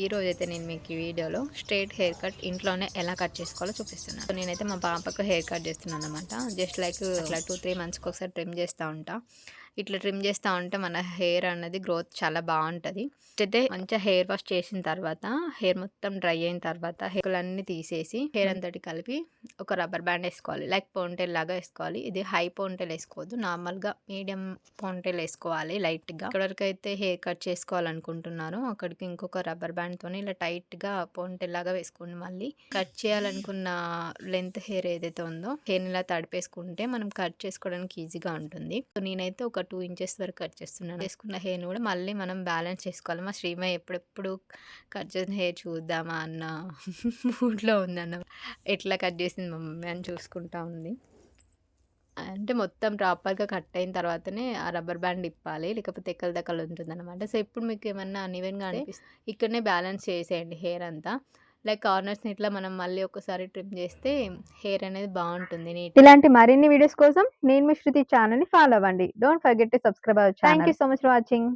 ఈ రోజైతే నేను మీకు ఈ వీడియోలో స్ట్రైట్ హెయిర్ కట్ ఇంట్లోనే ఎలా కట్ చేసుకోవాలో చూపిస్తున్నాను. సో నేనైతే మా పాపకు హెయిర్ కట్ చేస్తున్నాను అనమాట. జస్ట్ లైక్ అట్లా 2-3 మంత్స్కి ఒకసారి ట్రిమ్ చేస్తూ ఉంటా. ఇట్లా ట్రిమ్ చేస్తూ ఉంటే మన హెయిర్ అనేది గ్రోత్ చాలా బాగుంటుంది. అయితే మంచిగా హెయిర్ వాష్ చేసిన తర్వాత హెయిర్ మొత్తం డ్రై అయిన తర్వాత హెయిర్లన్నీ తీసేసి హెయిర్ అంతటి కలిపి ఒక రబ్బర్ బ్యాండ్ వేసుకోవాలి. లైక్ పోన్టైల్ లాగా వేసుకోవాలి. ఇది హై పోన్టైల్ వేసుకోవద్దు, నార్మల్గా మీడియం పోన్టైల్ వేసుకోవాలి లైట్గా. ఎక్కడివరకు అయితే హెయిర్ కట్ చేసుకోవాలనుకుంటున్నారో అక్కడికి ఇంకొక రబ్బర్ బ్యాండ్తో ఇలా టైట్గా పోన్టైల్ లాగా వేసుకోండి. మళ్ళీ కట్ చేయాలనుకున్న లెంత్ హెయిర్ ఏదైతే ఉందో హెయిర్ ఇలా తడిపేసుకుంటే మనం కట్ చేసుకోవడానికి ఈజీగా ఉంటుంది. సో నేనైతే ఒక 2 ఇంచెస్ వరకు కట్ చేస్తున్నాను. చేసుకున్న హెయిర్ని కూడా మళ్ళీ మనం బ్యాలెన్స్ చేసుకోవాలి. మా శ్రీమయ్య ఎప్పుడెప్పుడు కట్ చేసిన హెయిర్ చూద్దామా అన్న మూడ్లో ఉందన్న. ఎట్లా కట్ చేసింది మా మమ్మీ అని చూసుకుంటా ఉంది. అంటే మొత్తం ప్రాపర్గా కట్ అయిన తర్వాతనే ఆ రబ్బర్ బ్యాండ్ ఇప్పాలి, లేకపోతే ఎక్కల దక్కలు ఉంటుందన్నమాట. సో ఇప్పుడు మీకు ఏమన్నా అన్ఈవెన్గా అనిపిస్తే ఇక్కడనే బ్యాలెన్స్ చేసేయండి హెయిర్ అంతా. లైక్ కార్నర్స్ని ఇట్లా మనం మళ్ళీ ఒకసారి ట్రిమ్ చేస్తే హెయిర్ అనేది బాగుంటుంది నీట్. ఇలాంటి మరిన్ని వీడియోస్ కోసం నేను మీ శృతి ఛానల్ని ఫాలో అవ్వండి. Don't forget to subscribe our channel. Thank you so much for watching.